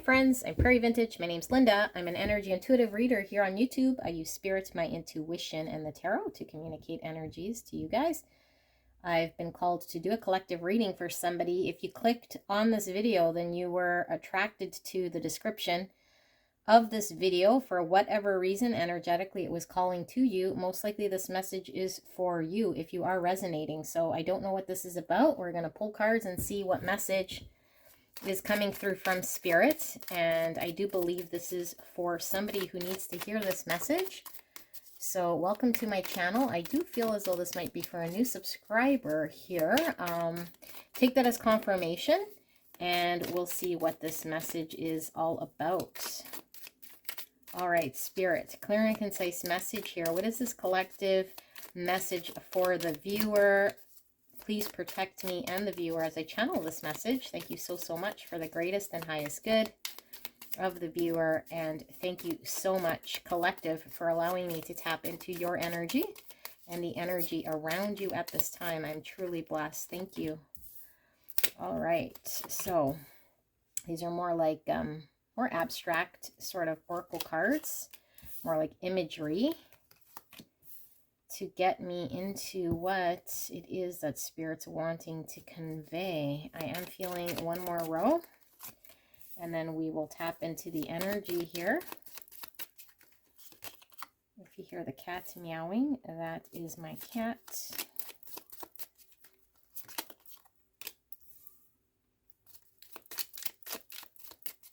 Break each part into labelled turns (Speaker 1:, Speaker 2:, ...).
Speaker 1: friends, I'm Prairie Vintage. My name's Linda. I'm an energy intuitive reader here on YouTube. I use spirit, my intuition, and the tarot to communicate energies to you guys. I've been called to do a collective reading for somebody. If you clicked on this video, then you were attracted to the description of this video for whatever reason. Energetically it was calling to you. Most likely this message is for you if you are resonating. So I don't know what this is about. We're going to pull cards and see what message is coming through from spirit, and I do believe this is for somebody who needs to hear this message. So welcome to my channel. I do feel as though this might be for a new subscriber here. Take that as confirmation, and we'll see what this message is all about. All right, spirit, clear and concise message here. What is this collective message for the viewer? Please protect me and the viewer as I channel this message. Thank you so much for the greatest and highest good of the viewer. And thank you so much, collective, for allowing me to tap into your energy and the energy around you at this time. I'm truly blessed. Thank you. All right. So these are more like more abstract sort of oracle cards, more like imagery, to get me into what it is that Spirit's wanting to convey. I am feeling one more row, and then we will tap into the energy here. If you hear the cat meowing, that is my cat.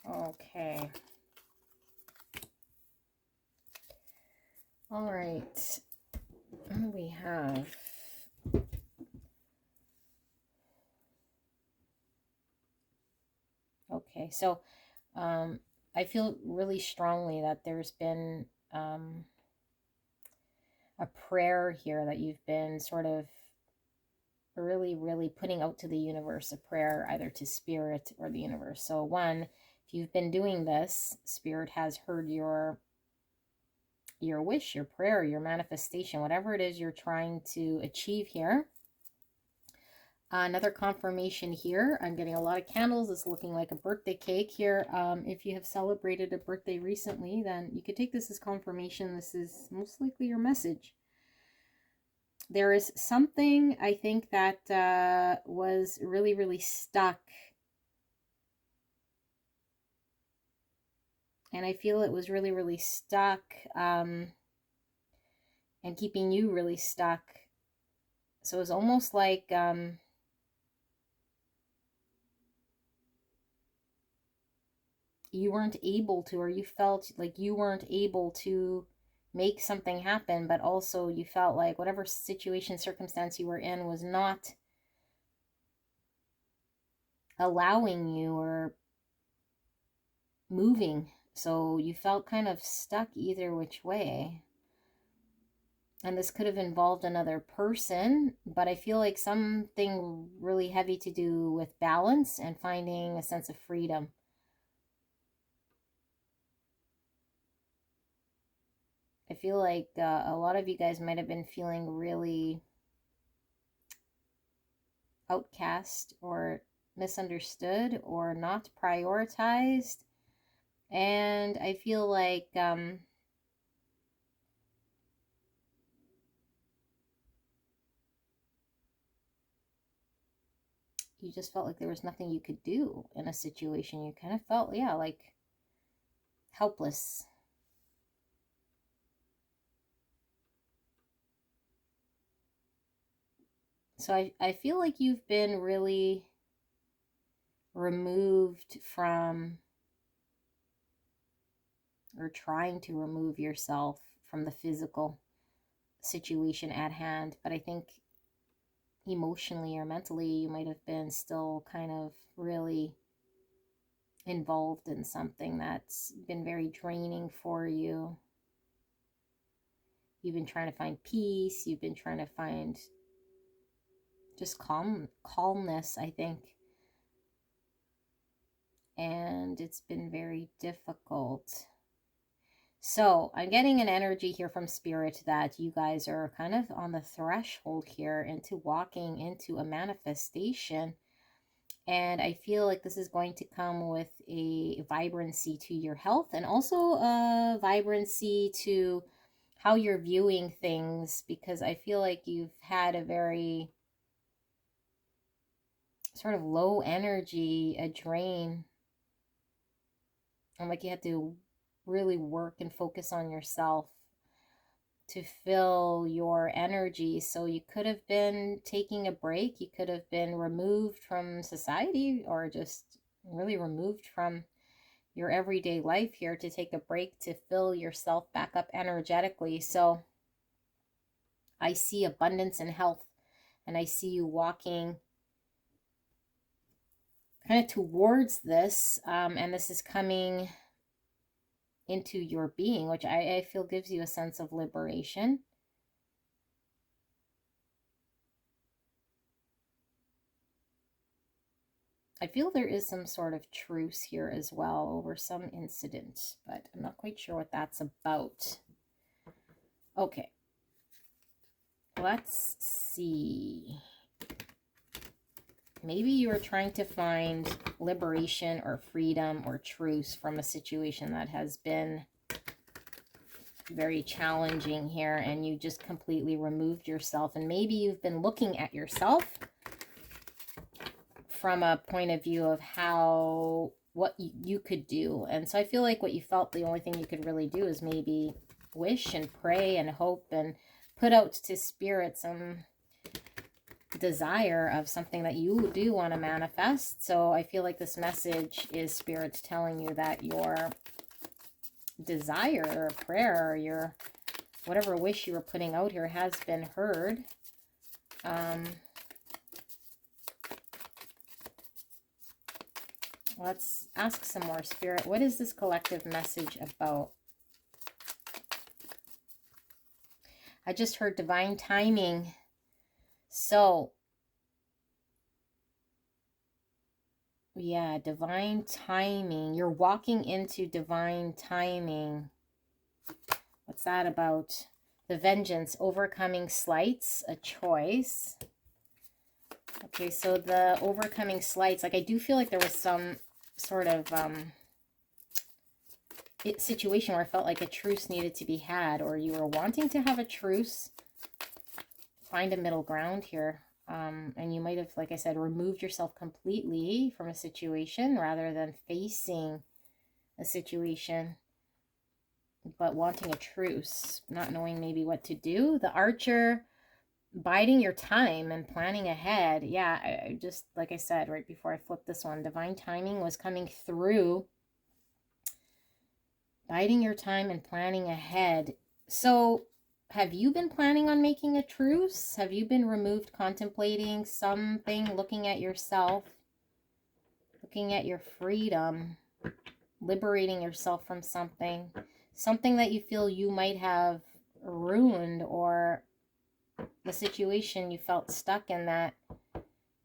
Speaker 1: Okay. All right. What do we have? Okay, so I feel really strongly that there's been a prayer here that you've been sort of really putting out to the universe, a prayer either to spirit or the universe. So one, if you've been doing this, spirit has heard your wish, your prayer, your manifestation, whatever it is you're trying to achieve here. Another confirmation here. I'm getting a lot of candles. It's looking like a birthday cake here. If you have celebrated a birthday recently, then you could take this as confirmation. This is most likely your message. There is something, I think, that was really stuck. And I feel it was really stuck and keeping you really stuck. So it's almost like you weren't able to, or you felt like you weren't able to make something happen, but also you felt like whatever situation, circumstance you were in was not allowing you or moving. So you felt kind of stuck either which way. And this could have involved another person, but I feel like something really heavy to do with balance and finding a sense of freedom. I feel like a lot of you guys might have been feeling really outcast or misunderstood or not prioritized. And I feel like you just felt like there was nothing you could do in a situation. You kind of felt, yeah, like helpless. So I feel like you've been really removed from, or trying to remove yourself from the physical situation at hand. But I think emotionally or mentally, you might have been still kind of really involved in something that's been very draining for you. You've been trying to find peace. You've been trying to find just calmness, I think. And it's been very difficult. So I'm getting an energy here from spirit that you guys are kind of on the threshold here into walking into a manifestation. And I feel like this is going to come with a vibrancy to your health, and also a vibrancy to how you're viewing things, because I feel like you've had a very sort of low energy, a drain, and like you had to really work and focus on yourself to fill your energy. So you could have been taking a break, you could have been removed from society, or just really removed from your everyday life here to take a break to fill yourself back up energetically. So I see abundance and health, and I see you walking kind of towards this, and this is coming into your being, which I feel gives you a sense of liberation. I feel there is some sort of truce here as well over some incident, but I'm not quite sure what that's about. Okay. Let's see. Maybe you are trying to find liberation or freedom or truce from a situation that has been very challenging here, and you just completely removed yourself. And maybe you've been looking at yourself from a point of view of what you could do. And so I feel like what you felt the only thing you could really do is maybe wish and pray and hope and put out to spirit some desire of something that you do want to manifest. So I feel like this message is spirit telling you that your desire or prayer or your whatever wish you were putting out here has been heard. Let's ask some more, spirit. What is this collective message about? I just heard divine timing. So, yeah, divine timing. You're walking into divine timing. What's that about? The vengeance, overcoming slights, a choice. Okay, so the overcoming slights, like I do feel like there was some sort of situation where I felt like a truce needed to be had, or you were wanting to have a truce. Find a middle ground here. And you might have, like I said, removed yourself completely from a situation rather than facing a situation, but wanting a truce, not knowing maybe what to do. The Archer, biding your time and planning ahead. Yeah, I just, like I said, right before I flipped this one, divine timing was coming through. Biding your time and planning ahead. So have you been planning on making a truce? Have you been removed, contemplating something, looking at yourself, looking at your freedom, liberating yourself from something that you feel you might have ruined, or the situation you felt stuck in that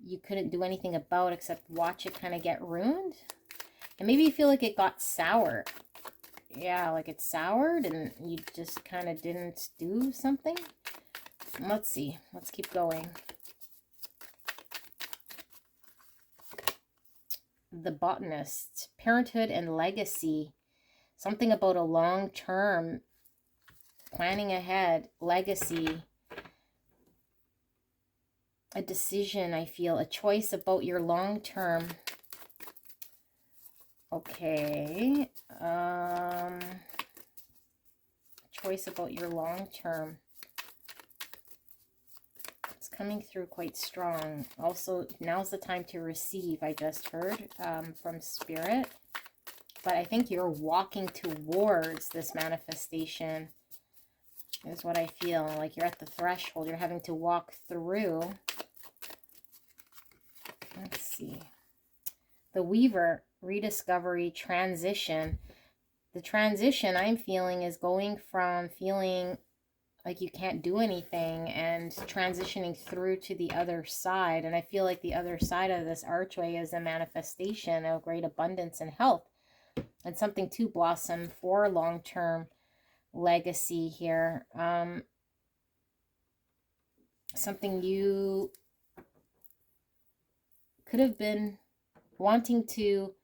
Speaker 1: you couldn't do anything about except watch it kind of get ruined? And maybe you feel like it got sour. Yeah, like it soured and you just kind of didn't do something. Let's see. Let's keep going. The Botanist, parenthood and legacy. Something about a long term, planning ahead, legacy. A decision, I feel, a choice about your long term. Okay. Choice about your long term. It's coming through quite strong. Also, now's the time to receive, I just heard from spirit. But I think you're walking towards this manifestation, is what I feel. Like you're at the threshold. You're having to walk through. Let's see. The Weaver, rediscovery, transition. The transition I'm feeling is going from feeling like you can't do anything and transitioning through to the other side. And I feel like the other side of this archway is a manifestation of great abundance and health, and something to blossom for long-term legacy here. Something you could have been wanting to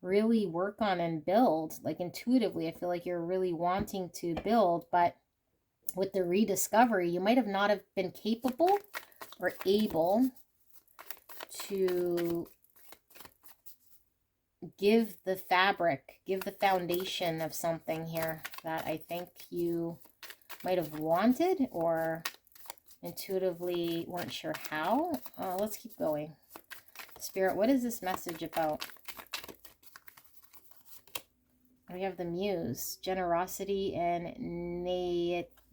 Speaker 1: really work on and build, like intuitively. I feel like you're really wanting to build, but with the rediscovery, you might have not have been capable or able to give the fabric, give the foundation of something here that I think you might have wanted or intuitively weren't sure how. Let's keep going. Spirit, what is this message about? We have the Muse, generosity and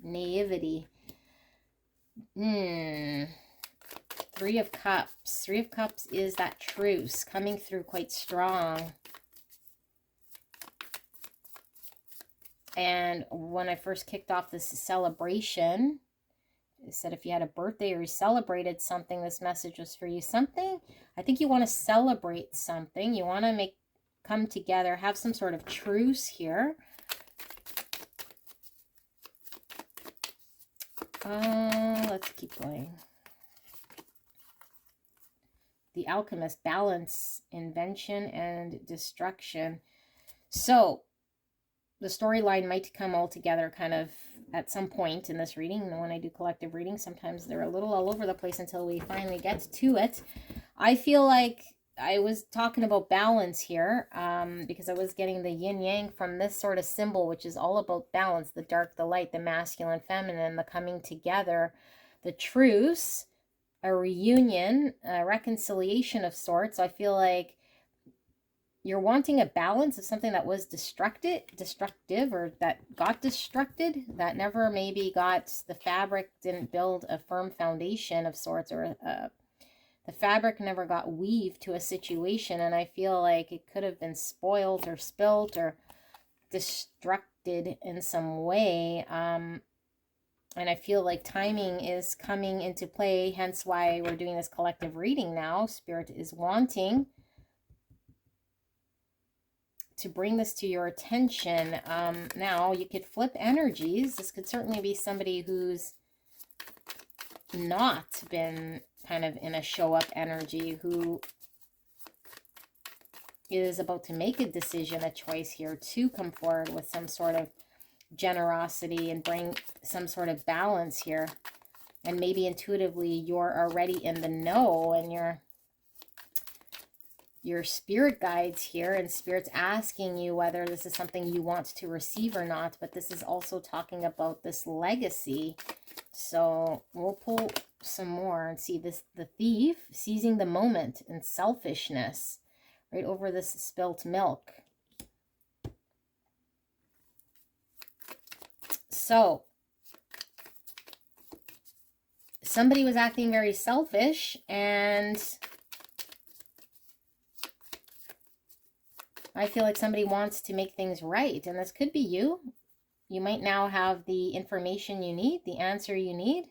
Speaker 1: naivety. Three of Cups. Three of Cups is that truce coming through quite strong. And when I first kicked off this celebration, I said if you had a birthday or you celebrated something, this message was for you. Something, I think you want to celebrate something. You want to come together, have some sort of truce here. Let's keep going. The Alchemist, balance, invention, and destruction. So the storyline might come all together kind of at some point in this reading. And when I do collective readings, sometimes they're a little all over the place until we finally get to it. I feel like I was talking about balance here because I was getting the yin-yang from this sort of symbol, which is all about balance, the dark, the light, the masculine, feminine, the coming together, the truce, a reunion, a reconciliation of sorts. So I feel like you're wanting a balance of something that was destructive, or that got destructed, that never maybe got, the fabric didn't build a firm foundation of sorts, or the fabric never got weaved to a situation. And I feel like it could have been spoiled or spilt or destructed in some way. And I feel like timing is coming into play, hence why we're doing this collective reading now. Spirit is wanting to bring this to your attention. Now, you could flip energies. This could certainly be somebody who's not been kind of in a show-up energy, who is about to make a decision, a choice here to come forward with some sort of generosity and bring some sort of balance here. And maybe intuitively you're already in the know, and your spirit guides here, and spirit's asking you whether this is something you want to receive or not. But this is also talking about this legacy. So we'll pull some more and see this. The Thief, seizing the moment and selfishness, right over this spilt milk. So somebody was acting very selfish, and I feel like somebody wants to make things right. And this could be you. You might now have the information you need, the answer you need.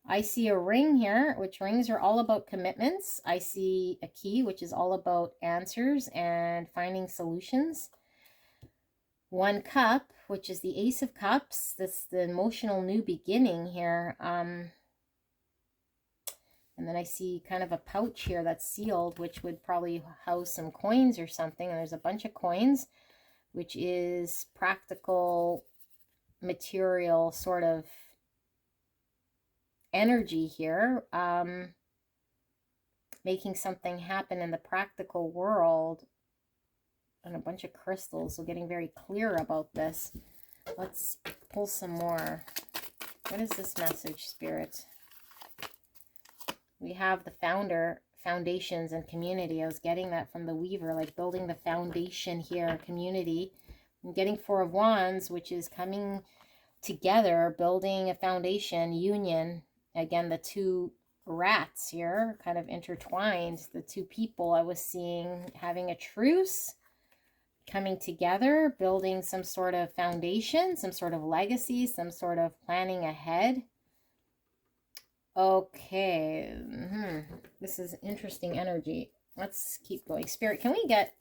Speaker 1: I see a ring here, which rings are all about commitments. I see a key, which is all about answers and finding solutions. One cup, which is the Ace of Cups. That's the emotional new beginning here. And then I see kind of a pouch here that's sealed, which would probably house some coins or something. And there's a bunch of coins, which is practical material sort of energy here. Making something happen in the practical world. And a bunch of crystals. So getting very clear about this. Let's pull some more. What is this message, Spirit? We have the foundations and community. I was getting that from the Weaver, like building the foundation here, community. I'm getting Four of Wands, which is coming together, building a foundation, union. Again, the two rats here kind of intertwined. The two people I was seeing having a truce, coming together, building some sort of foundation, some sort of legacy, some sort of planning ahead. Okay, this is interesting energy. Let's keep going. Spirit, can we get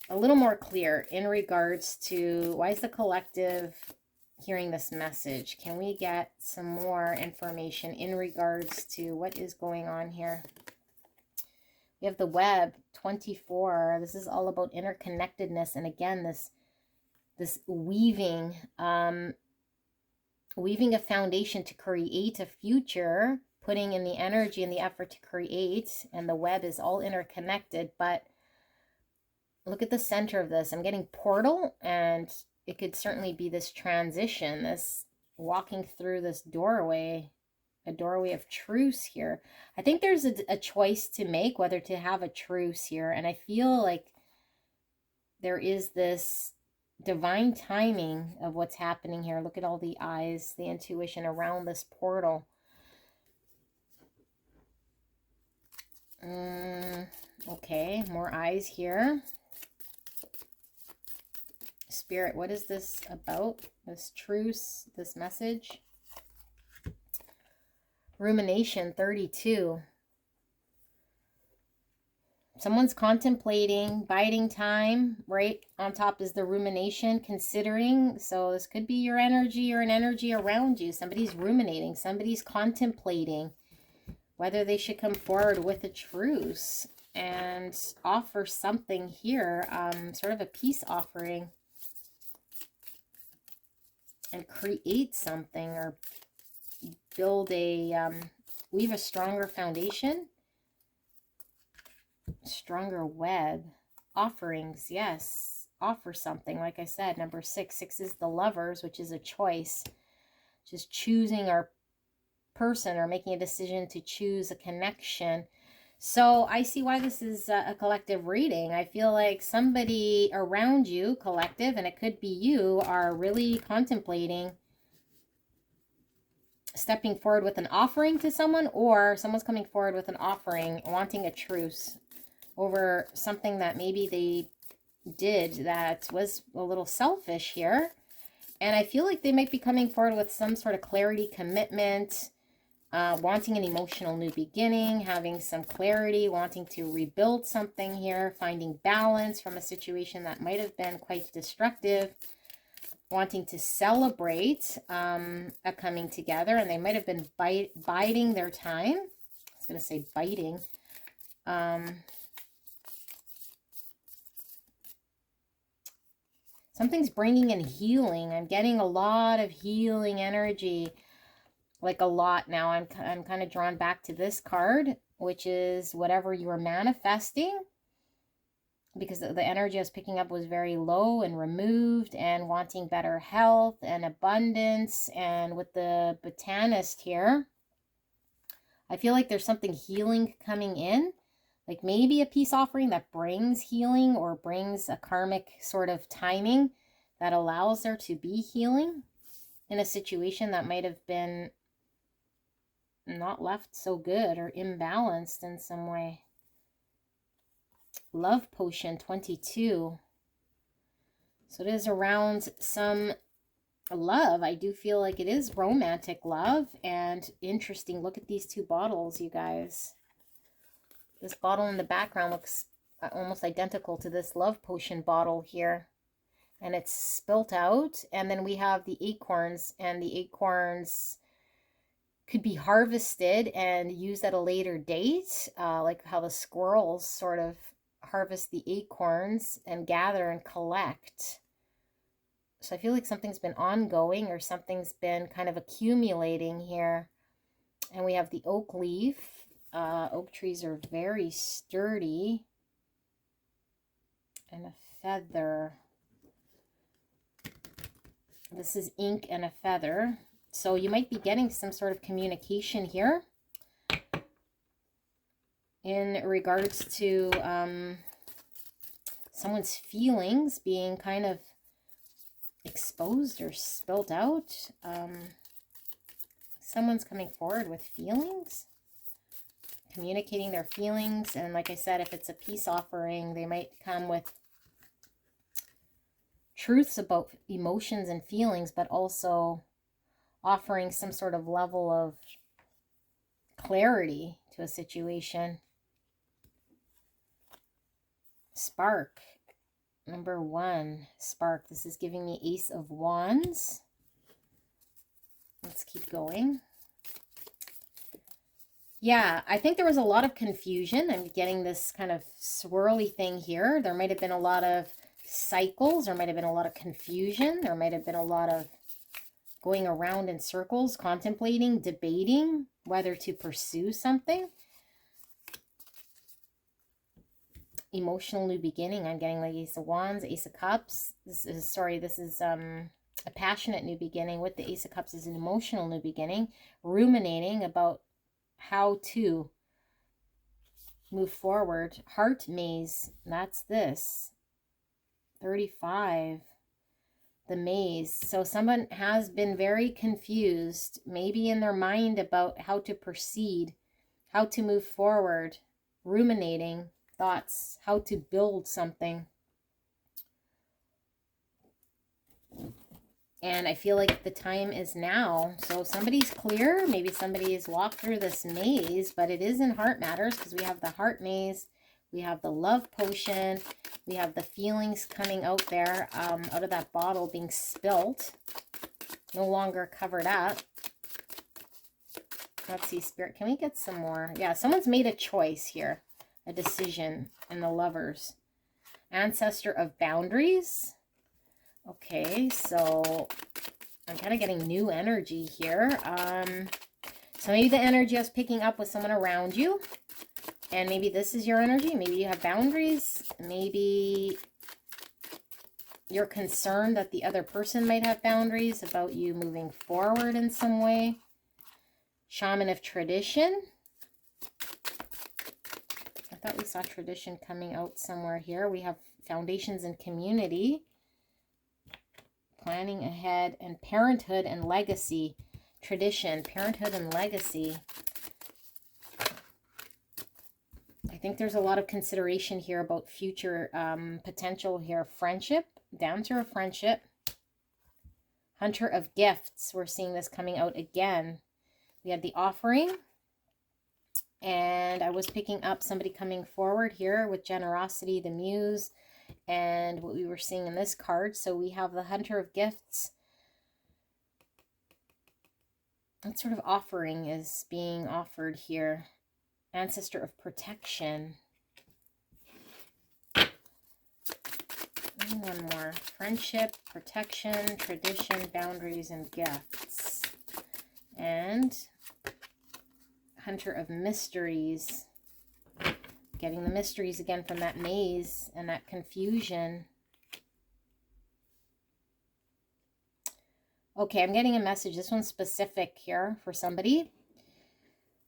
Speaker 1: a little more clear in regards to why is the collective hearing this message? Can we get some more information in regards to what is going on here? We have the web, 24. This is all about interconnectedness. And again, this weaving, weaving a foundation to create a future, putting in the energy and the effort to create. And the web is all interconnected. But look at the center of this. I'm getting portal, and it could certainly be this transition, this walking through this doorway, a doorway of truce here. I think there's a choice to make whether to have a truce here. And I feel like there is this divine timing of what's happening here. Look at all the eyes, the intuition around this portal. Okay, more eyes here. Spirit, what is this about? This truce, this message? Rumination, 32. Someone's contemplating, biding time. Right on top is the rumination, considering. So this could be your energy or an energy around you. Somebody's ruminating. Somebody's contemplating whether they should come forward with a truce and offer something here, sort of a peace offering, and create something, or build a, weave a stronger foundation, stronger web. Offerings, yes, offer something. Like I said, number 6. 6 is the Lovers, which is a choice, just choosing our person or making a decision to choose a connection. So I see why this is a collective reading. I feel like somebody around you, collective, and it could be you, are really contemplating stepping forward with an offering to someone, or someone's coming forward with an offering, wanting a truce over something that maybe they did that was a little selfish here. And I feel like they might be coming forward with some sort of clarity, commitment, wanting an emotional new beginning, having some clarity, wanting to rebuild something here, finding balance from a situation that might have been quite destructive, wanting to celebrate a coming together. And they might have been biding their time. I was going to say biting. Something's bringing in healing. I'm getting a lot of healing energy. Like a lot now. I'm kind of drawn back to this card, which is whatever you are manifesting, because the energy I was picking up was very low and removed, and wanting better health and abundance. And with the botanist here, I feel like there's something healing coming in, like maybe a peace offering that brings healing, or brings a karmic sort of timing that allows there to be healing in a situation that might have been not left so good or imbalanced in some way. Love potion, 22. So it is around some love. I do feel like it is romantic love. And interesting, look at these two bottles, you guys. This bottle in the background looks almost identical to this love potion bottle here. And it's spilt out. And then we have the acorns, and the acorns could be harvested and used at a later date, like how the squirrels sort of harvest the acorns and gather and collect. So I feel like something's been ongoing, or something's been kind of accumulating here. And we have the oak leaf. Oak trees are very sturdy. And a feather. This is ink and a feather. So you might be getting some sort of communication here in regards to someone's feelings being kind of exposed or spilled out. Someone's coming forward with feelings, communicating their feelings. And like I said, if it's a peace offering, they might come with truths about emotions and feelings, but also offering some sort of level of clarity to a situation. Spark, number 1, spark. This is giving me Ace of Wands. Let's keep going. Yeah, I think there was a lot of confusion. I'm getting this kind of swirly thing here. There might have been a lot of cycles. There might have been a lot of confusion. There might have been a lot of going around in circles, contemplating, debating whether to pursue something. Emotional new beginning. I'm getting like Ace of Wands, Ace of Cups. This is a passionate new beginning. With the Ace of Cups is an emotional new beginning, ruminating about how to move forward. Heart maze, that's this. 35, the maze. So someone has been very confused, maybe in their mind, about how to proceed, how to move forward, ruminating thoughts, how to build something. And I feel like the time is now. So somebody's clear. Maybe somebody has walked through this maze, but it is in heart matters because we have the heart maze. We have the love potion. We have the feelings coming out there, out of that bottle being spilt. No longer covered up. Let's see, Spirit. Can we get some more? Yeah, someone's made a choice here. A decision in the Lovers. Ancestor of boundaries. Okay, so I'm kind of getting new energy here. So maybe the energy I was picking up with someone around you. And maybe this is your energy. Maybe you have boundaries. Maybe you're concerned that the other person might have boundaries about you moving forward in some way. Shaman of tradition. I thought we saw tradition coming out somewhere here. We have foundations and community. Planning ahead, and parenthood and legacy. Tradition, parenthood and legacy. I think there's a lot of consideration here about future potential here. Friendship, Dancer of friendship. Hunter of gifts. We're seeing this coming out again. We had the offering. And I was picking up somebody coming forward here with generosity, the muse, and what we were seeing in this card. So we have the Hunter of gifts. What sort of offering is being offered here? Ancestor of protection. And one more. Friendship, protection, tradition, boundaries, and gifts. And Hunter of mysteries. Getting the mysteries again from that maze and that confusion. Okay, I'm getting a message. This one's specific here for somebody.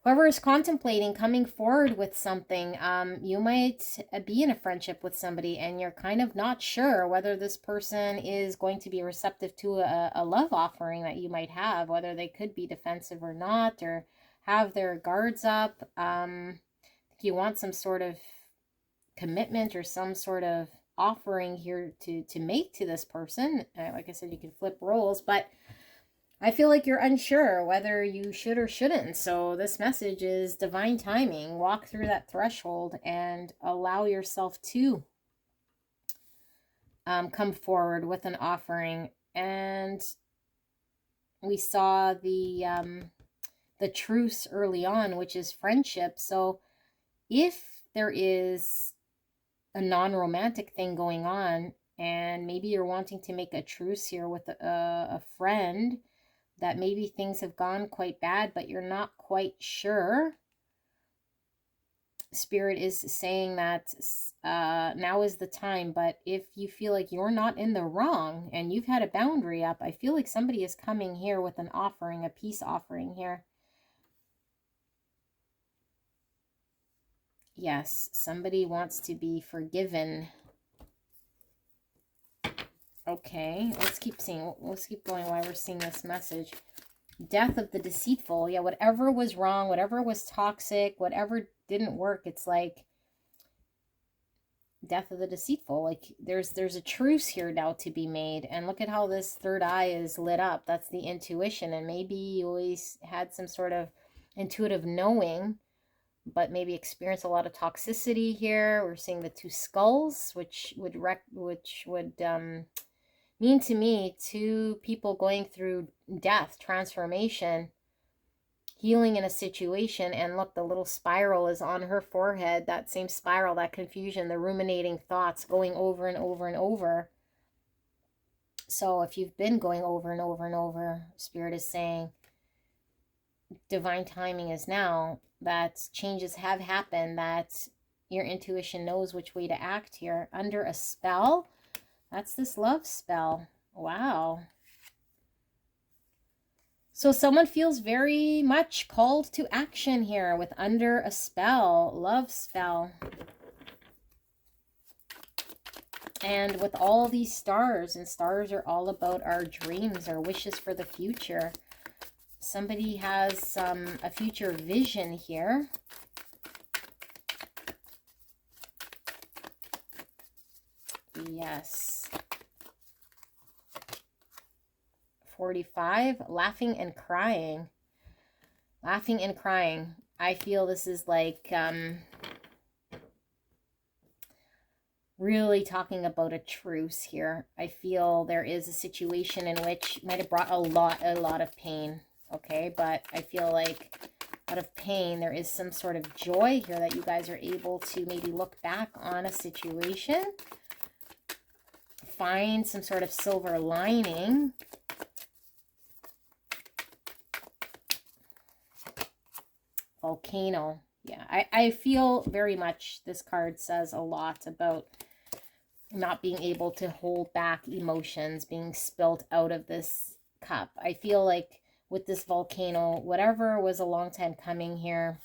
Speaker 1: Whoever is contemplating coming forward with something, you might be in a friendship with somebody and you're kind of not sure whether this person is going to be receptive to a love offering that you might have, whether they could be defensive or not, or have their guards up. You want some sort of commitment or some sort of offering here to make to this person. Like I said, you can flip roles, but I feel like you're unsure whether you should or shouldn't. So this message is divine timing. Walk through that threshold and allow yourself to come forward with an offering. And we saw the truce early on, which is friendship. So if there is a non-romantic thing going on, and maybe you're wanting to make a truce here with a friend, that maybe things have gone quite bad, but you're not quite sure. Spirit is saying that now is the time, but if you feel like you're not in the wrong and you've had a boundary up, I feel like somebody is coming here with an offering, a peace offering here. Yes, somebody wants to be forgiven. Okay, let's keep seeing. Let's keep going while we're seeing this message. Death of the deceitful. Yeah, whatever was wrong, whatever was toxic, whatever didn't work, it's like death of the deceitful. Like there's a truce here now to be made. And look at how this third eye is lit up. That's the intuition. And maybe you always had some sort of intuitive knowing, but maybe experience a lot of toxicity here. We're seeing the two skulls, which would mean to me two people going through death, transformation healing in a situation. And look, the little spiral is on her forehead. That same spiral, that confusion, the ruminating thoughts going over and over and over. So if you've been going over and over and over, Spirit is saying divine timing is now, that changes have happened, that your intuition knows which way to act here. Under a spell, that's this love spell. Wow. So someone feels very much called to action here with under a spell, love spell. And with all these stars, and stars are all about our dreams, our wishes for the future. Somebody has a future vision here. Yes. 45, laughing and crying. Laughing and crying. I feel this is like really talking about a truce here. I feel there is a situation in which might have brought a lot of pain. Okay, but I feel like out of pain, there is some sort of joy here that you guys are able to maybe look back on a situation, find some sort of silver lining. Volcano. Yeah, I feel very much this card says a lot about not being able to hold back emotions being spilt out of this cup. I feel like with this volcano, whatever was a long time coming here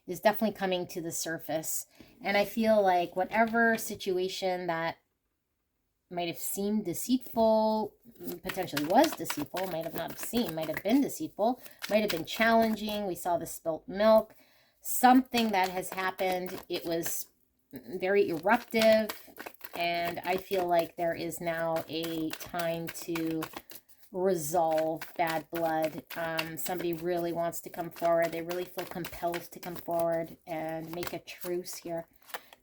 Speaker 1: is definitely coming to the surface. And I feel like whatever situation that might have seemed deceitful, potentially was deceitful, might have not seemed, might have been deceitful, might have been challenging. We saw the spilt milk. Something that has happened, it was very eruptive, and I feel like there is now a time to resolve bad blood. Somebody really wants to come forward. They really feel compelled to come forward and make a truce here.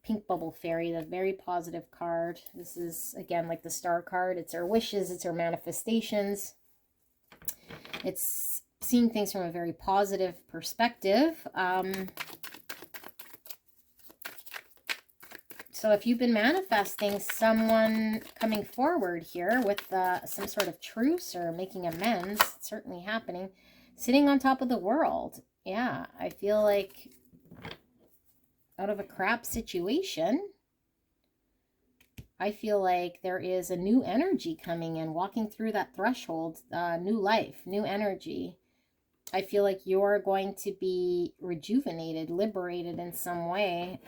Speaker 1: Pink Bubble Fairy, the very positive card. This is, again, like the star card. It's our wishes. It's our manifestations. It's seeing things from a very positive perspective. So if you've been manifesting someone coming forward here with some sort of truce or making amends, it's certainly happening. Sitting on top of the world. Yeah, I feel like out of a crap situation, I feel like there is a new energy coming in, walking through that threshold, new life, new energy. I feel like you're going to be rejuvenated, liberated in some way,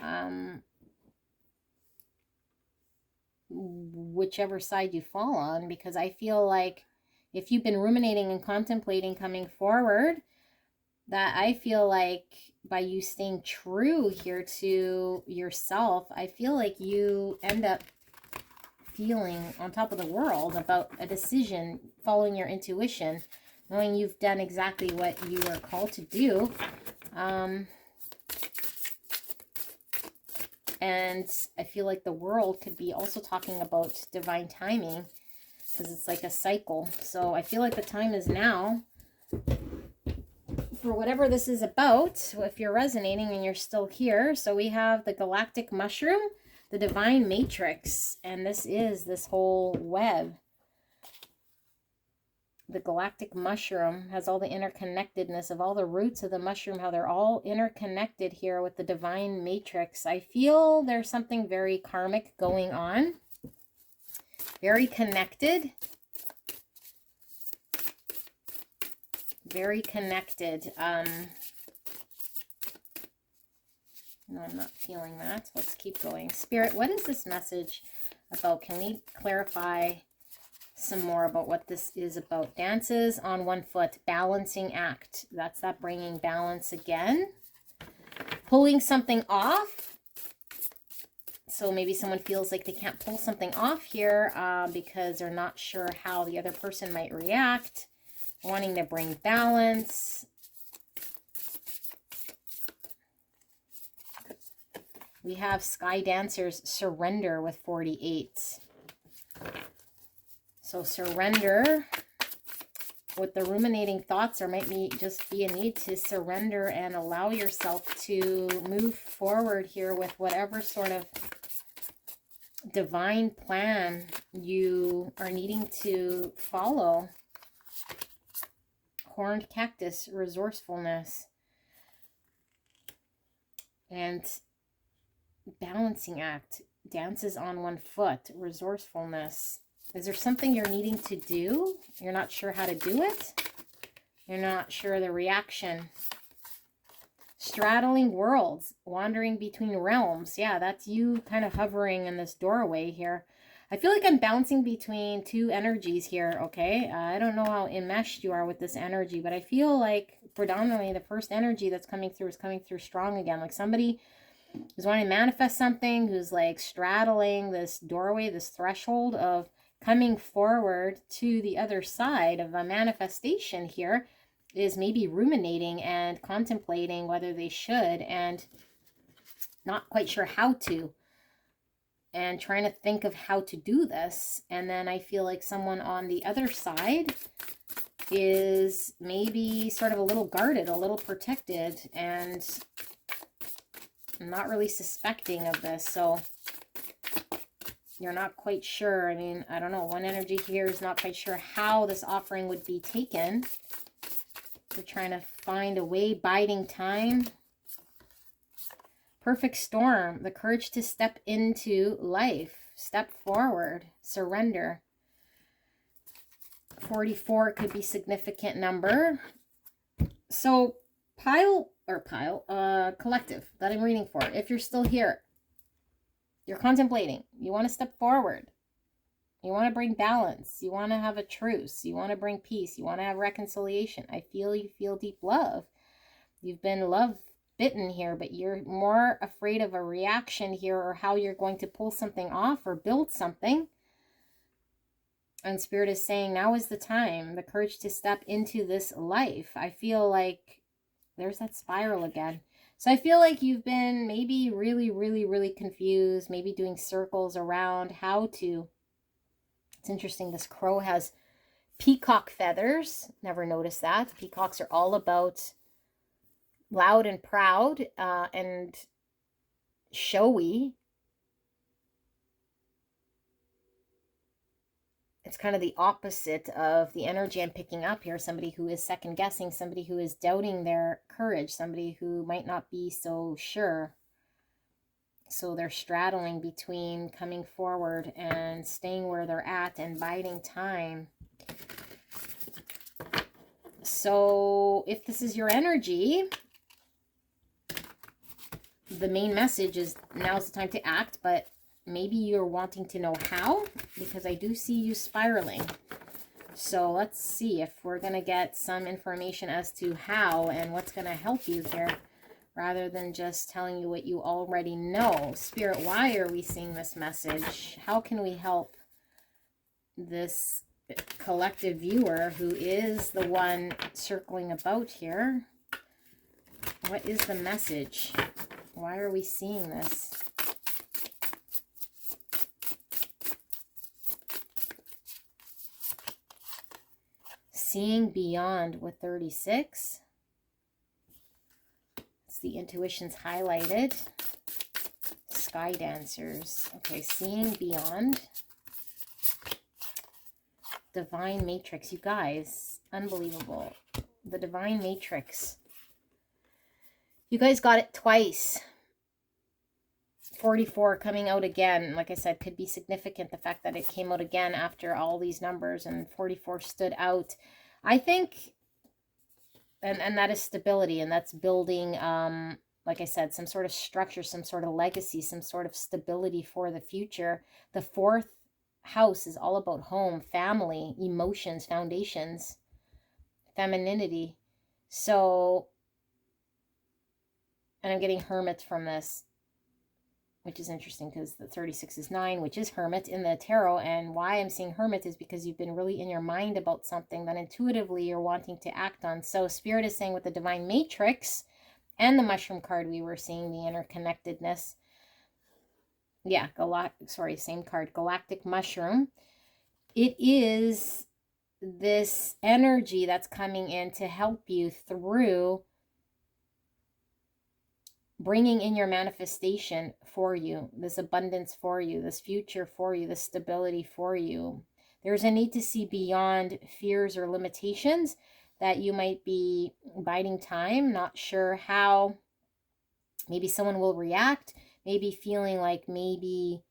Speaker 1: whichever side you fall on, because I feel like if you've been ruminating and contemplating coming forward, that I feel like by you staying true here to yourself, I feel like you end up feeling on top of the world about a decision, following your intuition, knowing you've done exactly what you were called to do. And I feel like the world could be also talking about divine timing, because it's like a cycle. So I feel like the time is now for whatever this is about, if you're resonating and you're still here. So we have the galactic mushroom, the divine matrix, and this is this whole web. The galactic mushroom has all the interconnectedness of all the roots of the mushroom, how they're all interconnected here with the divine matrix. I feel there's something very karmic going on, very connected. Very connected. No, I'm not feeling that. Let's keep going. Spirit, what is this message about? Can we clarify some more about what this is about? Dances on one foot, balancing act. That's that bringing balance again. Pulling something off. So maybe someone feels like they can't pull something off here because they're not sure how the other person might react. Wanting to bring balance. We have Sky Dancers surrender with 48. So surrender. with the ruminating thoughts, there might just be a need to surrender and allow yourself to move forward here with whatever sort of divine plan you are needing to follow. Horned cactus, resourcefulness, and balancing act, dances on one foot, resourcefulness. Is there something you're needing to do? You're not sure how to do it? You're not sure the reaction. Straddling worlds, wandering between realms. Yeah, that's you kind of hovering in this doorway here. I feel like I'm bouncing between two energies here, okay? I don't know how enmeshed you are with this energy, but I feel like predominantly the first energy that's coming through is coming through strong again. Like somebody who's wanting to manifest something, who's like straddling this doorway, this threshold of coming forward to the other side of a manifestation here, is maybe ruminating and contemplating whether they should and not quite sure how to, and trying to think of how to do this. And then I feel like someone on the other side is maybe sort of a little guarded, a little protected, and not really suspecting of this. So you're not quite sure. I mean, I don't know. One energy here is not quite sure how this offering would be taken. We're trying to find a way, biding time. Perfect storm, the courage to step into life, step forward, surrender. 44 could be significant number. So collective that I'm reading for. If you're still here, you're contemplating, you want to step forward. You want to bring balance. You want to have a truce. You want to bring peace. You want to have reconciliation. I feel you feel deep love. You've been love bitten here, but you're more afraid of a reaction here or how you're going to pull something off or build something. And Spirit is saying now is the time, the courage to step into this life. I feel like there's that spiral again. So I feel like you've been maybe really, really, really confused, maybe doing circles around how to. It's interesting, this crow has peacock feathers. Never noticed that. Peacocks are all about loud and proud and showy. It's kind of the opposite of the energy I'm picking up here. Somebody who is second guessing, somebody who is doubting their courage, somebody who might not be so sure. So they're straddling between coming forward and staying where they're at and biding time. So if this is your energy, the main message is now's the time to act, but maybe you're wanting to know how, because I do see you spiraling. So let's see if we're going to get some information as to how and what's going to help you here, rather than just telling you what you already know. Spirit, why are we seeing this message? How can we help this collective viewer who is the one circling about here? What is the message? Why are we seeing this? Seeing beyond with 36. It's the intuitions highlighted. Sky dancers. Okay, seeing beyond. Divine matrix. You guys, unbelievable. The divine matrix. You guys got it twice. 44 coming out again, like I said, could be significant. The fact that it came out again after all these numbers and 44 stood out. I think, and that is stability, and that's building, like I said, some sort of structure, some sort of legacy, some sort of stability for the future. The fourth house is all about home, family, emotions, foundations, femininity. So, and I'm getting hermit from this, which is interesting because the 36 is 9, which is hermit in the tarot. And why I'm seeing hermit is because you've been really in your mind about something that intuitively you're wanting to act on. So Spirit is saying with the divine matrix and the mushroom card, we were seeing the interconnectedness. Yeah, same card, galactic mushroom. It is this energy that's coming in to help you through bringing in your manifestation for you, this abundance for you, this future for you, this stability for you. There's a need to see beyond fears or limitations that you might be biding time, not sure how maybe someone will react, maybe feeling like maybe,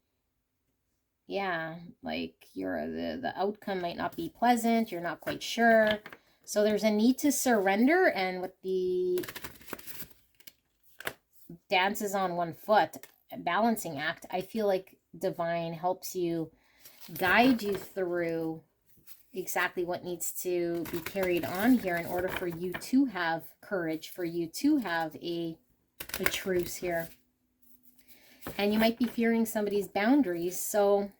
Speaker 1: yeah, like the outcome might not be pleasant, you're not quite sure. So there's a need to surrender, and with the dances on one foot, balancing act, I feel like divine helps you, guide you through exactly what needs to be carried on here in order for you to have courage, for you to have a truce here. And you might be fearing somebody's boundaries, so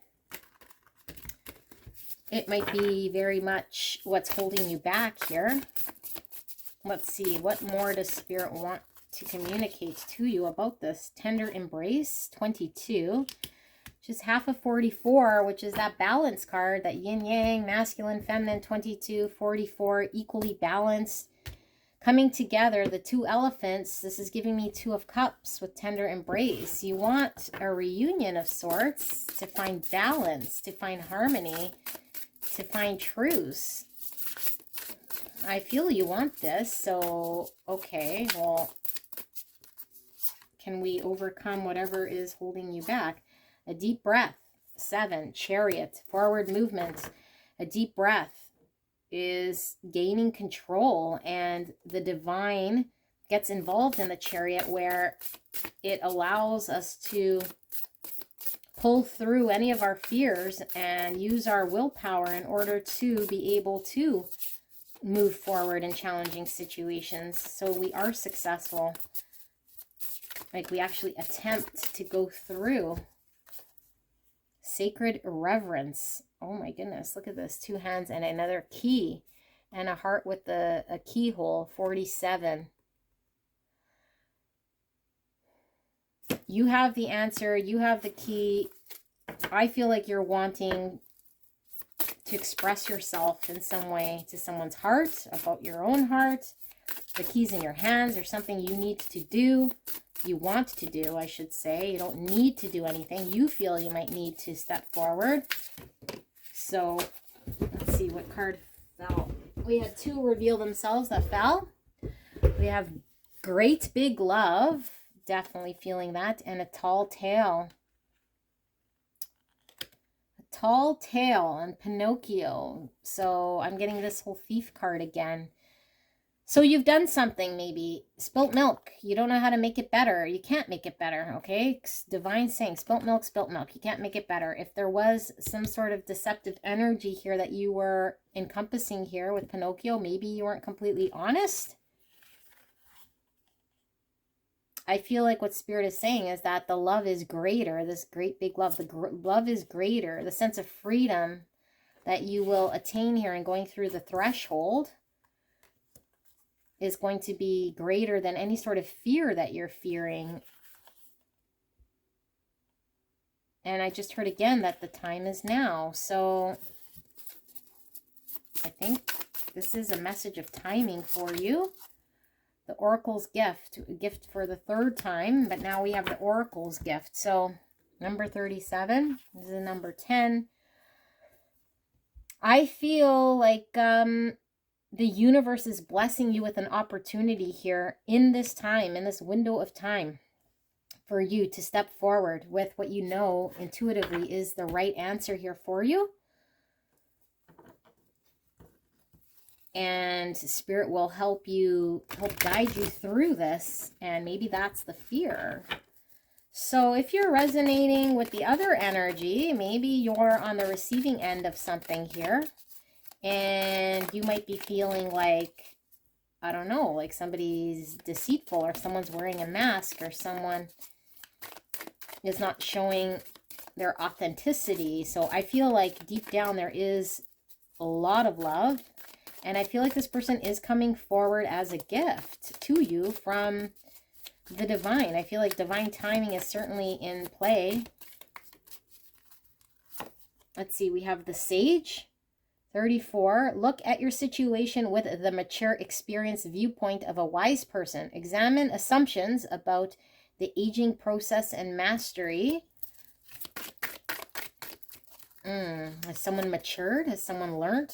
Speaker 1: it might be very much what's holding you back here. Let's see, what more does Spirit want to communicate to you about this? Tender embrace, 22, which is half of 44, which is that balance card, that yin yang, masculine, feminine, 22, 44, equally balanced, coming together, the two elephants. This is giving me 2 of Cups with tender embrace. You want a reunion of sorts, to find balance, to find harmony, to find truce. I feel you want this, so okay, well, can we overcome whatever is holding you back? A deep breath, 7, Chariot, forward movement. A deep breath is gaining control, and the divine gets involved in the Chariot, where it allows us to pull through any of our fears and use our willpower in order to be able to move forward in challenging situations. So we are successful. Like, we actually attempt to go through. Sacred reverence. Oh my goodness, look at this. 2 hands and another key, and a heart with a keyhole, 47. You have the answer. You have the key. I feel like you're wanting to express yourself in some way to someone's heart, about your own heart. The key's in your hands. There's something you need to do. You want to do, I should say. You don't need to do anything. You feel you might need to step forward. So let's see what card fell. We had 2 reveal themselves that fell. We have great big love. Definitely feeling that. And a tall tale. A tall tale and Pinocchio. So I'm getting this whole thief card again. So you've done something, maybe spilt milk. You don't know how to make it better. You can't make it better, okay? Divine saying, spilt milk, spilt milk. You can't make it better. If there was some sort of deceptive energy here that you were encompassing here with Pinocchio, maybe you weren't completely honest. I feel like what Spirit is saying is that the love is greater, this great big love. The love is greater. The sense of freedom that you will attain here and going through the threshold is going to be greater than any sort of fear that you're fearing. And I just heard again that the time is now. So I think this is a message of timing for you. The Oracle's gift, a gift for the 3rd time, but now we have the Oracle's gift. So number 37, this is number 10. I feel like the universe is blessing you with an opportunity here in this time, in this window of time, for you to step forward with what you know intuitively is the right answer here for you. And Spirit will help guide you through this. And maybe that's the fear. So if you're resonating with the other energy, maybe you're on the receiving end of something here. And you might be feeling like, I don't know, like somebody's deceitful, or someone's wearing a mask, or someone is not showing their authenticity. So I feel like deep down there is a lot of love. And I feel like this person is coming forward as a gift to you from the divine. I feel like divine timing is certainly in play. Let's see, we have the Sage. 34, look at your situation with the mature, experienced viewpoint of a wise person. Examine assumptions about the aging process and mastery. Has someone matured? Has someone learned?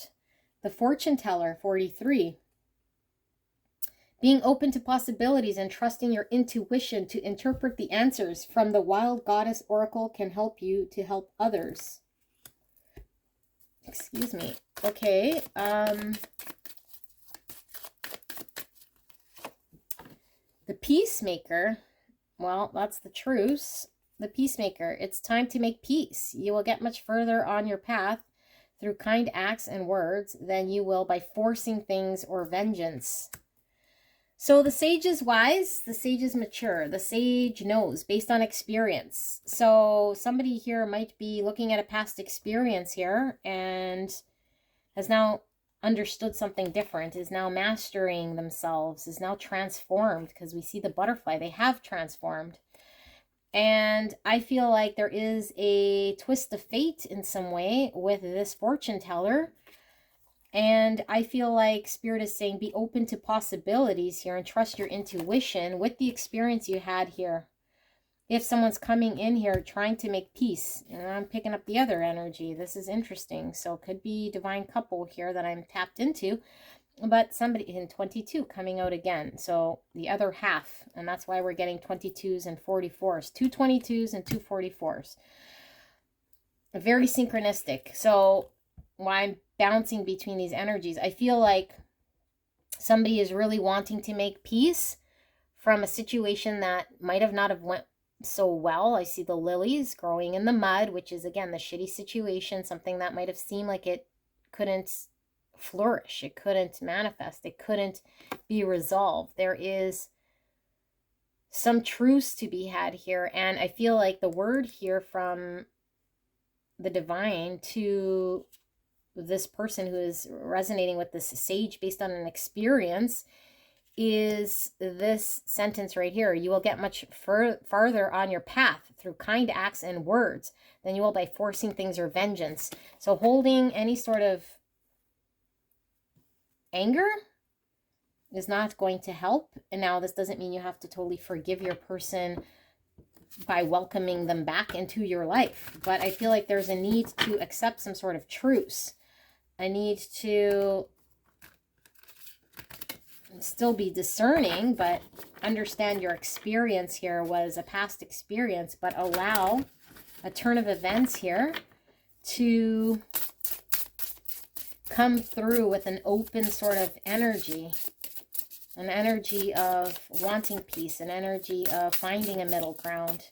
Speaker 1: The fortune teller, 43. Being open to possibilities and trusting your intuition to interpret the answers from the wild goddess oracle can help you to help others. Excuse me. Okay. The peacemaker. Well, that's the truce. The peacemaker. It's time to make peace. You will get much further on your path through kind acts and words than you will by forcing things or vengeance. So the sage is wise, the sage is mature, the sage knows based on experience. So somebody here might be looking at a past experience here and has now understood something different, is now mastering themselves, is now transformed, because we see the butterfly, they have transformed. And I feel like there is a twist of fate in some way with this fortune teller. And I feel like Spirit is saying be open to possibilities here and trust your intuition with the experience you had here. If someone's coming in here trying to make peace, and I'm picking up the other energy, this is interesting. So it could be divine couple here that I'm tapped into, but somebody in 22 coming out again. So the other half, and that's why we're getting 22s and 44s, 2 22s and 2 44s. Very synchronistic. So why I'm bouncing between these energies, I feel like somebody is really wanting to make peace from a situation that might have not have went so well. I see the lilies growing in the mud, which is again the shitty situation, something that might have seemed like it couldn't flourish, it couldn't manifest, it couldn't be resolved. There is some truce to be had here, and I feel like the word here from the divine to this person who is resonating with this sage based on an experience is this sentence right here. You will get much farther on your path through kind acts and words than you will by forcing things or vengeance. So holding any sort of anger is not going to help. And now this doesn't mean you have to totally forgive your person by welcoming them back into your life. But I feel like there's a need to accept some sort of truce. I need to still be discerning, but understand your experience here was a past experience, but allow a turn of events here to come through with an open sort of energy, an energy of wanting peace, an energy of finding a middle ground.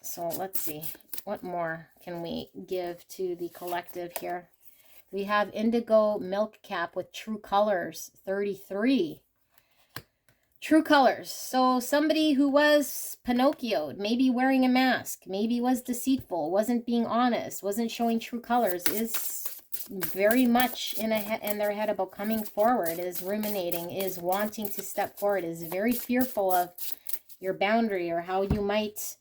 Speaker 1: So let's see, what more can we give to the collective here? We have indigo milk cap with true colors, 33. True colors. So somebody who was Pinocchioed, maybe wearing a mask, maybe was deceitful, wasn't being honest, wasn't showing true colors, is very much in their head about coming forward, is ruminating, is wanting to step forward, is very fearful of your boundary or how you might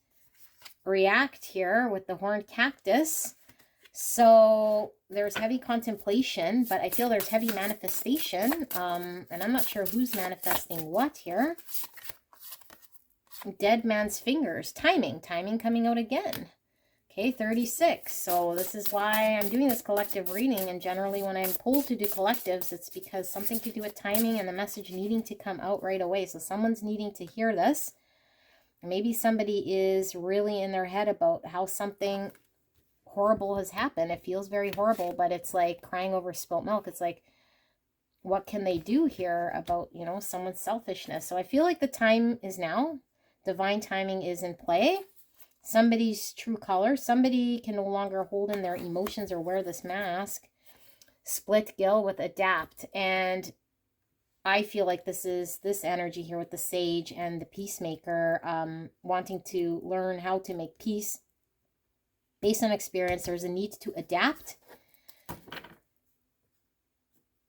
Speaker 1: react here with the horned cactus. So there's heavy contemplation, but I feel there's heavy manifestation. And I'm not sure who's manifesting what here. Dead man's fingers. Timing coming out again. Okay, 36. So this is why I'm doing this collective reading. And generally when I'm pulled to do collectives, it's because something to do with timing and the message needing to come out right away. So someone's needing to hear this. Maybe somebody is really in their head about how something horrible has happened. It feels very horrible, but it's like crying over spilt milk. It's like, what can they do here about, you know, someone's selfishness? So I feel like the time is now. Divine timing is in play. Somebody's true color. Somebody can no longer hold in their emotions or wear this mask. Split gill with adapt. And I feel like this is this energy here with the sage and the peacemaker, wanting to learn how to make peace. Based on experience, there's a need to adapt.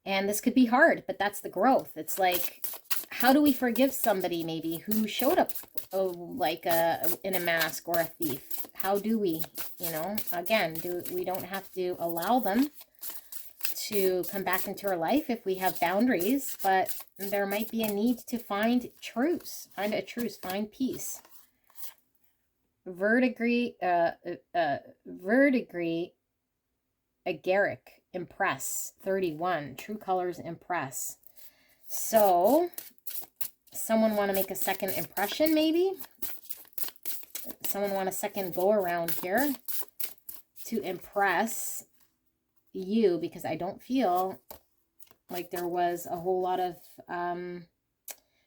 Speaker 1: And this could be hard, but that's the growth. It's like, how do we forgive somebody maybe who showed up in a mask or a thief? How do we, you know, again, we don't have to allow them to come back into our life if we have boundaries, but there might be a need to find truce, find a truce, find peace. Verdigris, agaric, impress, 31, true colors impress. So someone want to make a second impression, maybe? Someone want a second go around here to impress you, because I don't feel like there was a whole lot of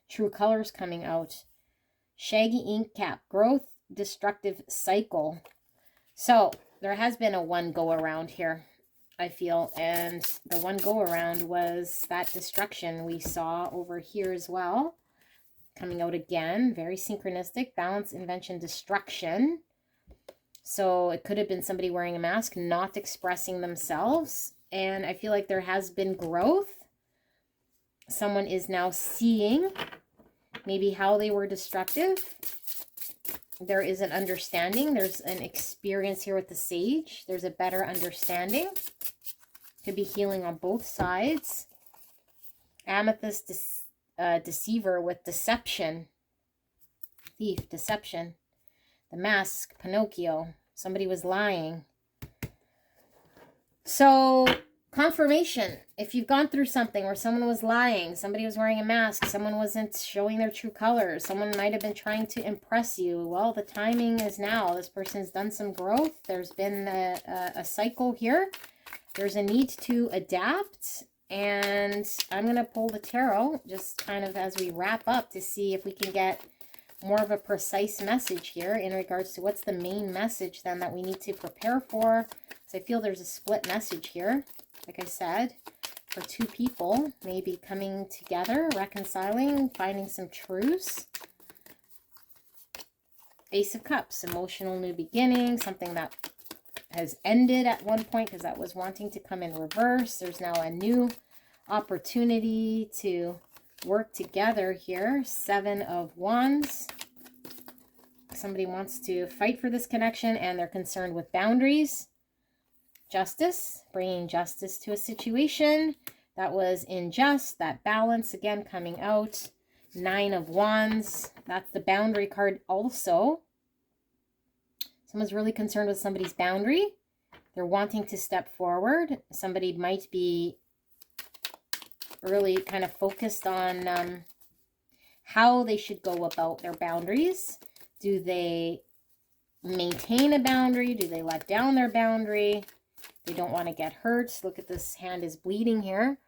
Speaker 1: true colors coming out. Shaggy ink cap, growth, destructive cycle. So there has been a one go around here, I feel, and the one go around was that destruction we saw over here as well. Coming out again, very synchronistic, balance, invention, destruction. So it could have been somebody wearing a mask, not expressing themselves. And I feel like there has been growth. Someone is now seeing maybe how they were destructive. There is an understanding. There's an experience here with the sage. There's a better understanding. Could be healing on both sides. Amethyst, deceiver with deception. Thief, deception. The mask, Pinocchio. Somebody was lying. So, confirmation. If you've gone through something where someone was lying, somebody was wearing a mask, someone wasn't showing their true colors, someone might have been trying to impress you, well, the timing is now. This person's done some growth. There's been a cycle here. There's a need to adapt. And I'm going to pull the tarot just kind of as we wrap up to see if we can get more of a precise message here in regards to what's the main message then that we need to prepare for. So I feel there's a split message here, like I said, for two people maybe coming together, reconciling, finding some truce. Ace of Cups, emotional new beginning, something that has ended at one point because that was wanting to come in reverse. There's now a new opportunity to work together here. 7 of Wands. Somebody wants to fight for this connection and they're concerned with boundaries. Justice, bringing justice to a situation that was unjust. That balance again coming out. 9 of Wands. That's the boundary card also. Someone's really concerned with somebody's boundary. They're wanting to step forward. Somebody might be really kind of focused on how they should go about their boundaries. Do they maintain a boundary? Do they let down their boundary? They don't want to get hurt. Look at this, hand is bleeding here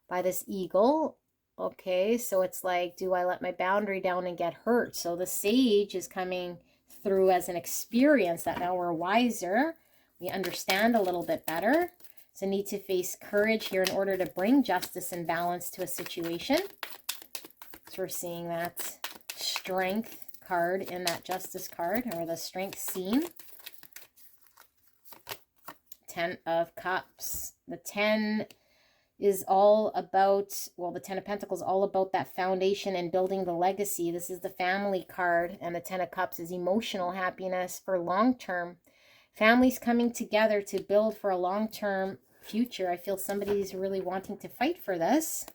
Speaker 1: by this eagle. Okay, so it's like, do I let my boundary down and get hurt? So the sage is coming through as an experience that now we're wiser. We understand a little bit better. So need to face courage here in order to bring justice and balance to a situation. So we're seeing that strength card in that justice card, or the strength scene. 10 of Cups. The 10 is all about, well, the 10 of Pentacles all about that foundation and building the legacy. This is the family card, and the 10 of Cups is emotional happiness for long-term. Families coming together to build for a long-term future. I feel somebody's really wanting to fight for this.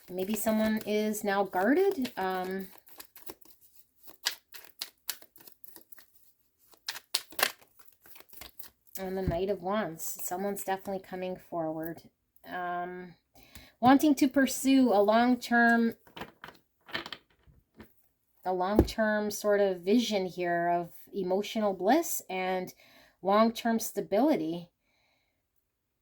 Speaker 1: Maybe someone is now guarded. And the Knight of Wands. Someone's definitely coming forward. Wanting to pursue a long-term sort of vision here of emotional bliss and long-term stability.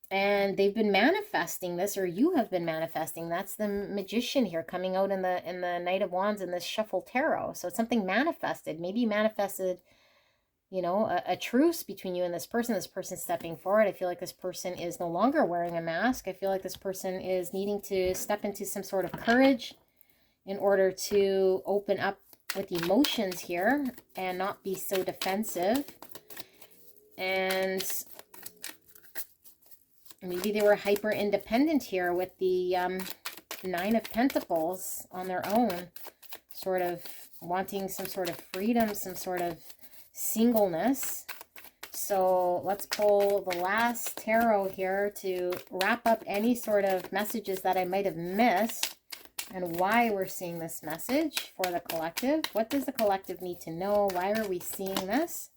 Speaker 1: And they've been manifesting this, or you have been manifesting. That's the Magician here coming out in the Knight of Wands in this Shuffle Tarot. So it's something manifested. Maybe you manifested, you know, a truce between you and this person. This person stepping forward. I feel like this person is no longer wearing a mask. I feel like this person is needing to step into some sort of courage in order to open up with emotions here and not be so defensive. And maybe they were hyper independent here with the 9 of Pentacles on their own, sort of wanting some sort of freedom, some sort of singleness. So let's pull the last tarot here to wrap up any sort of messages that I might have missed and why we're seeing this message for the collective. What does the collective need to know? Why are we seeing this?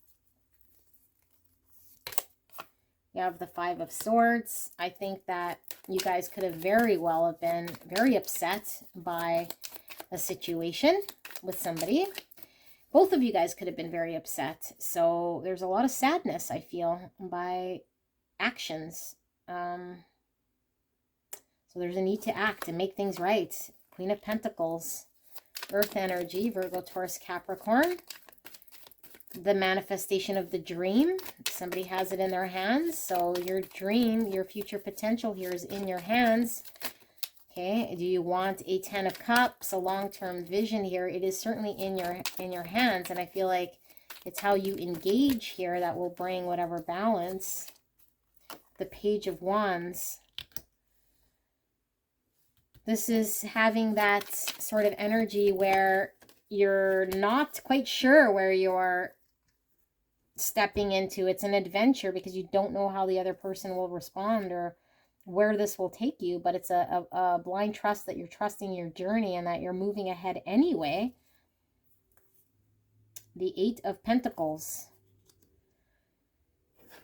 Speaker 1: You have the Five of Swords. I think that you guys could have very well have been very upset by a situation with somebody. Both of you guys could have been very upset. So there's a lot of sadness, I feel, by actions. So there's a need to act and make things right. Queen of Pentacles, Earth energy, Virgo, Taurus, Capricorn. The manifestation of the dream. Somebody has it in their hands. So your dream, your future potential here is in your hands. Okay, do you want a 10 of Cups, a long-term vision here? It is certainly in your hands, and I feel like it's how you engage here that will bring whatever balance. The Page of Wands. This is having that sort of energy where you're not quite sure where you're stepping into. It's an adventure because you don't know how the other person will respond or where this will take you, but it's a blind trust that you're trusting your journey and that you're moving ahead anyway. The Eight of Pentacles.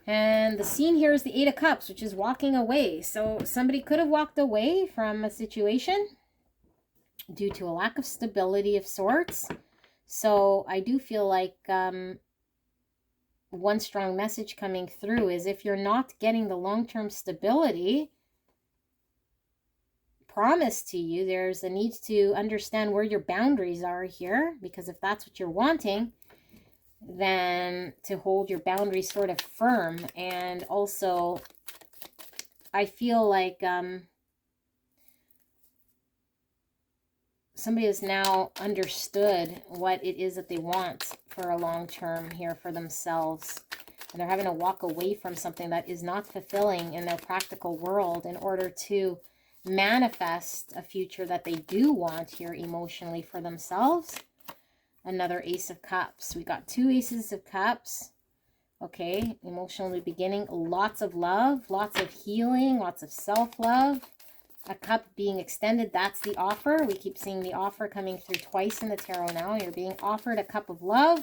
Speaker 1: And the scene here is the Eight of Cups, which is walking away. So somebody could have walked away from a situation due to a lack of stability of sorts. So I do feel like one strong message coming through is if you're not getting the long-term stability promised to you, there's a need to understand where your boundaries are here, because if that's what you're wanting, then to hold your boundaries sort of firm. And also I feel like somebody has now understood what it is that they want for a long term here for themselves. And they're having to walk away from something that is not fulfilling in their practical world in order to manifest a future that they do want here emotionally for themselves. Another Ace of Cups. We got two Aces of Cups. Okay, emotionally beginning. Lots of love, lots of healing, lots of self-love. A cup being extended, that's the offer. We keep seeing the offer coming through twice in the tarot now. You're being offered a cup of love.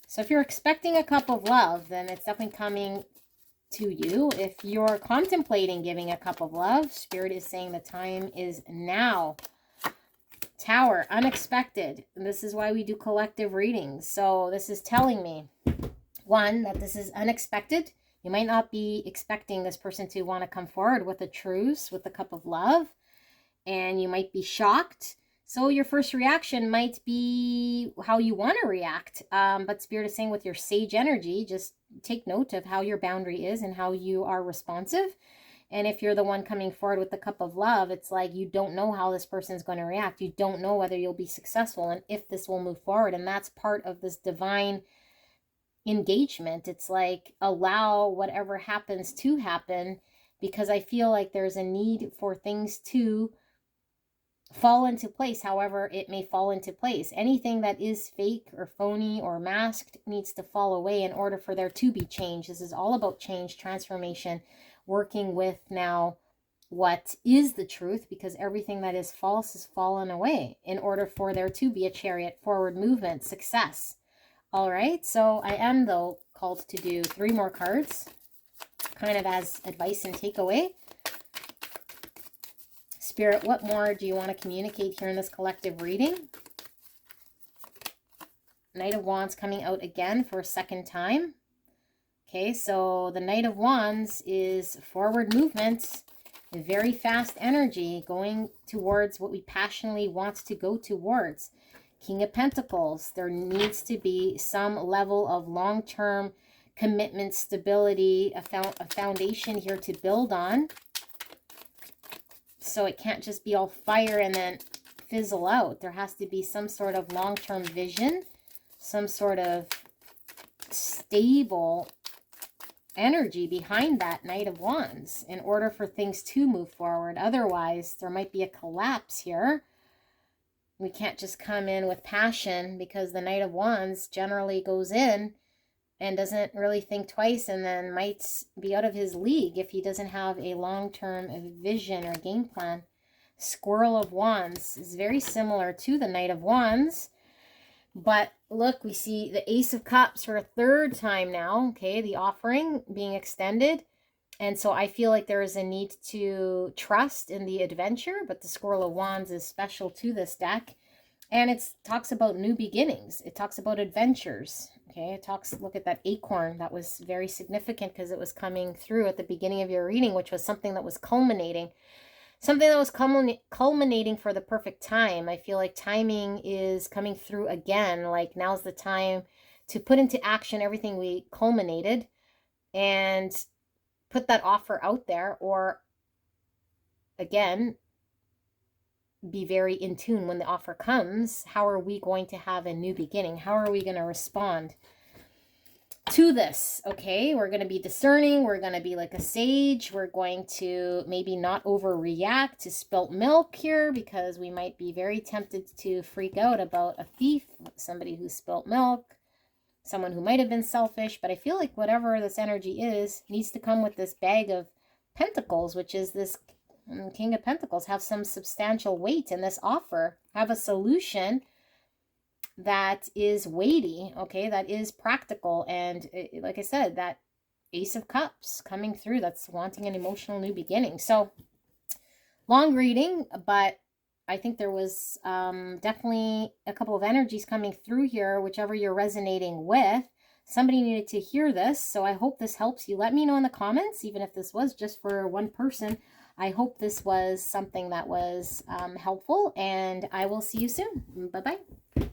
Speaker 1: So if you're expecting a cup of love, then it's definitely coming to you. If you're contemplating giving a cup of love, Spirit is saying the time is now. Tower, unexpected. And this is why we do collective readings. So this is telling me, one, that this is unexpected. You might not be expecting this person to want to come forward with a truce, with a cup of love, and you might be shocked. So your first reaction might be how you want to react. But Spirit is saying with your sage energy, just take note of how your boundary is and how you are responsive. And if you're the one coming forward with the cup of love, it's like you don't know how this person is going to react. You don't know whether you'll be successful and if this will move forward. And that's part of this divine engagement. It's like allow whatever happens to happen, because I feel like there's a need for things to fall into place however it may fall into place. Anything that is fake or phony or masked needs to fall away in order for there to be change. This is all about change, transformation, working with now what is the truth, because everything that is false has fallen away in order for there to be a chariot, forward movement, success. All right, so I am, though, called to do 3 more cards, kind of as advice and takeaway. Spirit, what more do you want to communicate here in this collective reading? Knight of Wands coming out again for a second time. Okay, so the Knight of Wands is forward movement, very fast energy, going towards what we passionately want to go towards. King of Pentacles, there needs to be some level of long-term commitment, stability, a foundation here to build on. So it can't just be all fire and then fizzle out. There has to be some sort of long-term vision, some sort of stable energy behind that Knight of Wands in order for things to move forward. Otherwise, there might be a collapse here. We can't just come in with passion, because the Knight of Wands generally goes in and doesn't really think twice, and then might be out of his league if he doesn't have a long-term vision or game plan. Squirrel of Wands is very similar to the Knight of Wands. But look, we see the Ace of Cups for a third time now. Okay, the offering being extended. And so I feel like there is a need to trust in the adventure, but the Squirrel of Wands is special to this deck. And it talks about new beginnings. It talks about adventures. Okay, it talks, look at that acorn. That was very significant because it was coming through at the beginning of your reading, which was something that was culminating. Something that was culminating for the perfect time. I feel like timing is coming through again. Like now's the time to put into action everything we culminated and put that offer out there, or again, be very in tune when the offer comes. How are we going to have a new beginning? How are we going to respond to this? Okay, we're going to be discerning. We're going to be like a sage. We're going to maybe not overreact to spilt milk here, because we might be very tempted to freak out about a thief, somebody who spilt milk, someone who might have been selfish. But I feel like whatever this energy is needs to come with this bag of pentacles, which is this King of Pentacles. Have some substantial weight in this offer. Have a solution that is weighty, okay, that is practical. And like I said, that Ace of Cups coming through, that's wanting an emotional new beginning. So long reading, but I think there was definitely a couple of energies coming through here, whichever you're resonating with. Somebody needed to hear this, so I hope this helps you. Let me know in the comments, even if this was just for one person. I hope this was something that was helpful, and I will see you soon. Bye-bye.